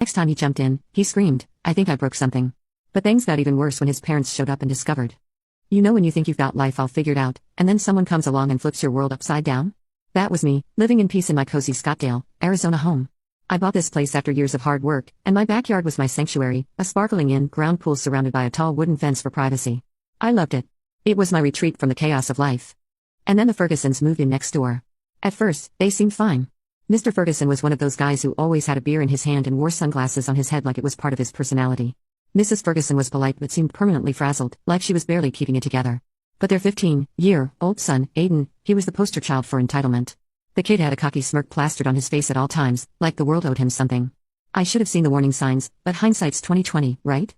Next time he jumped in, he screamed, "I think I broke something." But things got even worse when his parents showed up and discovered. You know when you think you've got life all figured out, and then someone comes along and flips your world upside down? That was me, living in peace in my cozy Scottsdale, Arizona home. I bought this place after years of hard work, and my backyard was my sanctuary, a sparkling in-ground pool surrounded by a tall wooden fence for privacy. I loved it. It was my retreat from the chaos of life. And then the Fergusons moved in next door. At first, they seemed fine. Mr. Ferguson was one of those guys who always had a beer in his hand and wore sunglasses on his head like it was part of his personality. Mrs. Ferguson was polite but seemed permanently frazzled, like she was barely keeping it together. But their 15-year-old son, Aiden, he was the poster child for entitlement. The kid had a cocky smirk plastered on his face at all times, like the world owed him something. I should have seen the warning signs, but hindsight's 20/20, right?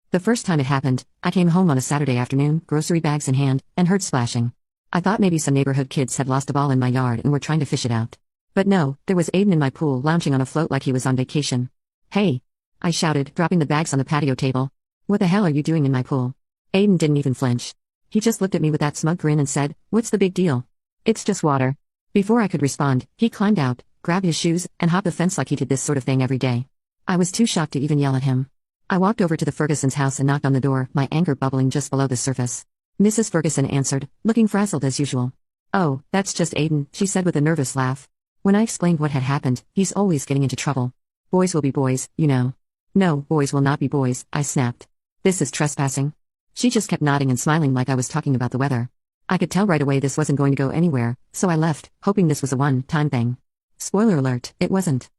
The first time it happened, I came home on a Saturday afternoon, grocery bags in hand, and heard splashing. I thought maybe some neighborhood kids had lost a ball in my yard and were trying to fish it out. But no, there was Aiden in my pool lounging on a float like he was on vacation. "Hey!" I shouted, dropping the bags on the patio table. "What the hell are you doing in my pool?" Aiden didn't even flinch. He just looked at me with that smug grin and said, "What's the big deal? It's just water." Before I could respond, he climbed out, grabbed his shoes, and hopped the fence like he did this sort of thing every day. I was too shocked to even yell at him. I walked over to the Fergusons' house and knocked on the door, my anger bubbling just below the surface. Mrs. Ferguson answered, looking frazzled as usual. "Oh, that's just Aiden," she said with a nervous laugh. When I explained what had happened, "He's always getting into trouble. Boys will be boys, you know." "No, boys will not be boys," I snapped. "This is trespassing." She just kept nodding and smiling like I was talking about the weather. I could tell right away this wasn't going to go anywhere, so I left, hoping this was a one-time thing. Spoiler alert, it wasn't.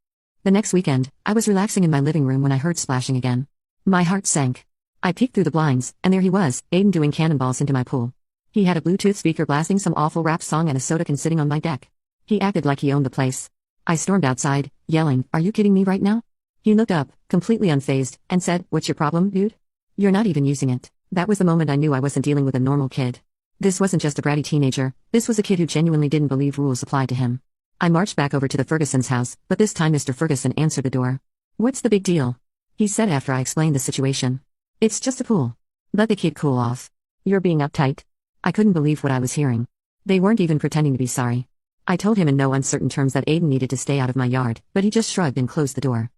The next weekend, I was relaxing in my living room when I heard splashing again. My heart sank. I peeked through the blinds, and there he was, Aiden doing cannonballs into my pool. He had a Bluetooth speaker blasting some awful rap song and a soda can sitting on my deck. He acted like he owned the place. I stormed outside, yelling, "Are you kidding me right now?" He looked up, completely unfazed, and said, "What's your problem, dude? You're not even using it." That was the moment I knew I wasn't dealing with a normal kid. This wasn't just a bratty teenager, this was a kid who genuinely didn't believe rules applied to him. I marched back over to the Fergusons' house, but this time Mr. Ferguson answered the door. "What's the big deal?" he said after I explained the situation. "It's just a pool. Let the kid cool off. You're being uptight." I couldn't believe what I was hearing. They weren't even pretending to be sorry. I told him in no uncertain terms that Aiden needed to stay out of my yard, but he just shrugged and closed the door.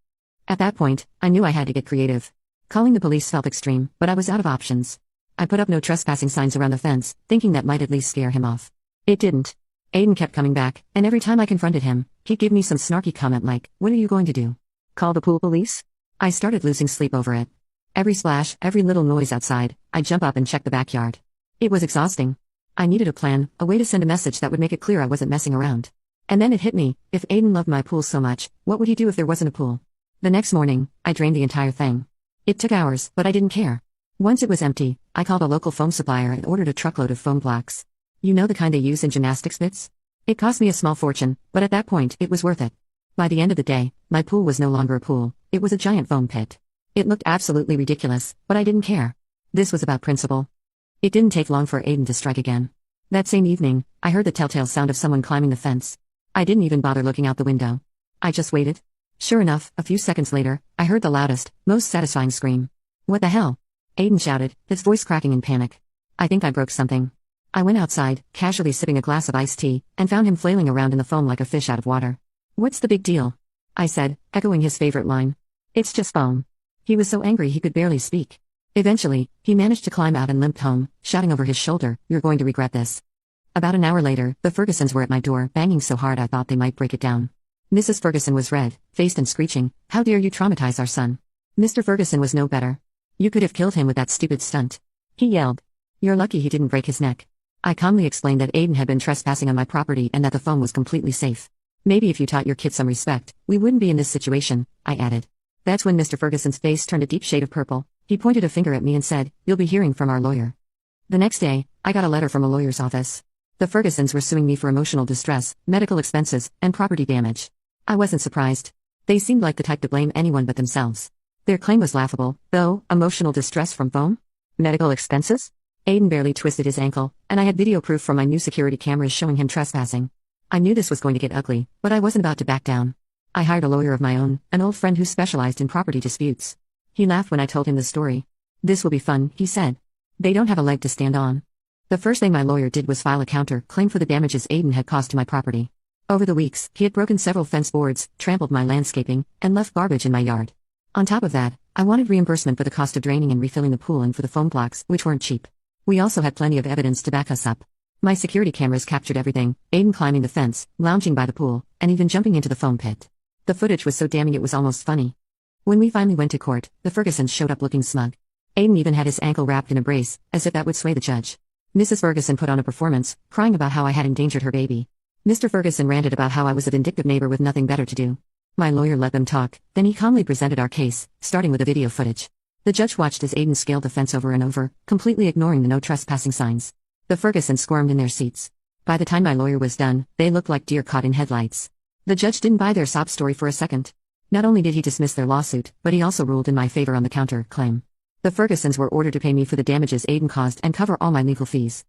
At that point, I knew I had to get creative. Calling the police felt extreme, but I was out of options. I put up no trespassing signs around the fence, thinking that might at least scare him off. It didn't. Aiden kept coming back, and every time I confronted him, he'd give me some snarky comment like, "What are you going to do? Call the pool police?" I started losing sleep over it. Every splash, every little noise outside, I'd jump up and check the backyard. It was exhausting. I needed a plan, a way to send a message that would make it clear I wasn't messing around. And then it hit me, if Aiden loved my pool so much, what would he do if there wasn't a pool? The next morning, I drained the entire thing. It took hours, but I didn't care. Once it was empty, I called a local foam supplier and ordered a truckload of foam blocks. You know the kind they use in gymnastics bits? It cost me a small fortune, but at that point, it was worth it. By the end of the day, my pool was no longer a pool, it was a giant foam pit. It looked absolutely ridiculous, but I didn't care. This was about principle. It didn't take long for Aiden to strike again. That same evening, I heard the telltale sound of someone climbing the fence. I didn't even bother looking out the window. I just waited. Sure enough, a few seconds later, I heard the loudest, most satisfying scream. "What the hell?" Aiden shouted, his voice cracking in panic. "I think I broke something." I went outside, casually sipping a glass of iced tea, and found him flailing around in the foam like a fish out of water. "What's the big deal?" I said, echoing his favorite line. "It's just foam." He was so angry he could barely speak. Eventually, he managed to climb out and limped home, shouting over his shoulder, "You're going to regret this." About an hour later, the Fergusons were at my door, banging so hard I thought they might break it down. Mrs. Ferguson was red-faced and screeching, "How dare you traumatize our son?" Mr. Ferguson was no better. "You could have killed him with that stupid stunt," he yelled. "You're lucky he didn't break his neck." I calmly explained that Aiden had been trespassing on my property and that the foam was completely safe. "Maybe if you taught your kid some respect, we wouldn't be in this situation," I added. That's when Mr. Ferguson's face turned a deep shade of purple. He pointed a finger at me and said, "You'll be hearing from our lawyer." The next day, I got a letter from a lawyer's office. The Fergusons were suing me for emotional distress, medical expenses, and property damage. I wasn't surprised. They seemed like the type to blame anyone but themselves. Their claim was laughable, though. Emotional distress from foam? Medical expenses? Aiden barely twisted his ankle, and I had video proof from my new security cameras showing him trespassing. I knew this was going to get ugly, but I wasn't about to back down. I hired a lawyer of my own, an old friend who specialized in property disputes. He laughed when I told him the story. "This will be fun," he said. "They don't have a leg to stand on." The first thing my lawyer did was file a counter-claim for the damages Aiden had caused to my property. Over the weeks, he had broken several fence boards, trampled my landscaping, and left garbage in my yard. On top of that, I wanted reimbursement for the cost of draining and refilling the pool and for the foam blocks, which weren't cheap. We also had plenty of evidence to back us up. My security cameras captured everything: Aiden climbing the fence, lounging by the pool, and even jumping into the foam pit. The footage was so damning it was almost funny. When we finally went to court, the Fergusons showed up looking smug. Aiden even had his ankle wrapped in a brace, as if that would sway the judge. Mrs. Ferguson put on a performance, crying about how I had endangered her baby. Mr. Ferguson ranted about how I was a vindictive neighbor with nothing better to do. My lawyer let them talk, then he calmly presented our case, starting with the video footage. The judge watched as Aiden scaled the fence over and over, completely ignoring the no trespassing signs. The Fergusons squirmed in their seats. By the time my lawyer was done, they looked like deer caught in headlights. The judge didn't buy their sob story for a second. Not only did he dismiss their lawsuit, but he also ruled in my favor on the counter-claim. The Fergusons were ordered to pay me for the damages Aiden caused and cover all my legal fees.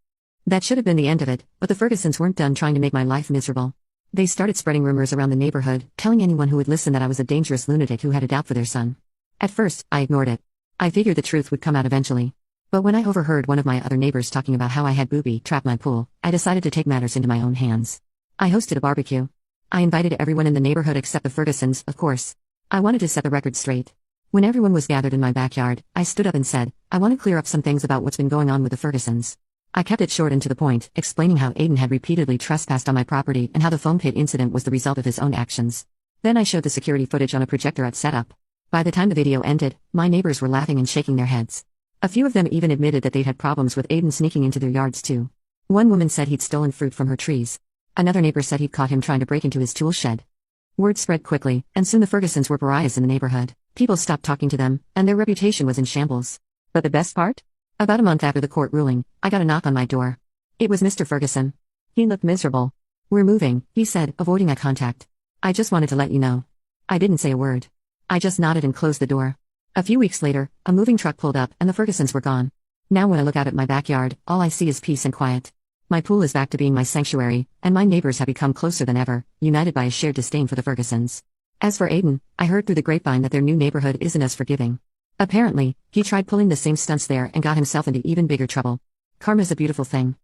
That should have been the end of it, but the Fergusons weren't done trying to make my life miserable. They started spreading rumors around the neighborhood, telling anyone who would listen that I was a dangerous lunatic who had a doubt for their son. At first, I ignored it. I figured the truth would come out eventually. But when I overheard one of my other neighbors talking about how I had booby-trapped my pool, I decided to take matters into my own hands. I hosted a barbecue. I invited everyone in the neighborhood except the Fergusons, of course. I wanted to set the record straight. When everyone was gathered in my backyard, I stood up and said, I want to clear up some things about what's been going on with the Fergusons. I kept it short and to the point, explaining how Aiden had repeatedly trespassed on my property and how the foam pit incident was the result of his own actions. Then I showed the security footage on a projector I'd set up. By the time the video ended, my neighbors were laughing and shaking their heads. A few of them even admitted that they'd had problems with Aiden sneaking into their yards too. One woman said he'd stolen fruit from her trees. Another neighbor said he'd caught him trying to break into his tool shed. Word spread quickly, and soon the Fergusons were pariahs in the neighborhood. People stopped talking to them, and their reputation was in shambles. But the best part? About a month after the court ruling, I got a knock on my door. It was Mr. Ferguson. He looked miserable. We're moving, he said, avoiding eye contact. I just wanted to let you know. I didn't say a word. I just nodded and closed the door. A few weeks later, a moving truck pulled up and the Fergusons were gone. Now when I look out at my backyard, all I see is peace and quiet. My pool is back to being my sanctuary, and my neighbors have become closer than ever, united by a shared disdain for the Fergusons. As for Aiden, I heard through the grapevine that their new neighborhood isn't as forgiving. Apparently, he tried pulling the same stunts there and got himself into even bigger trouble. Karma's a beautiful thing.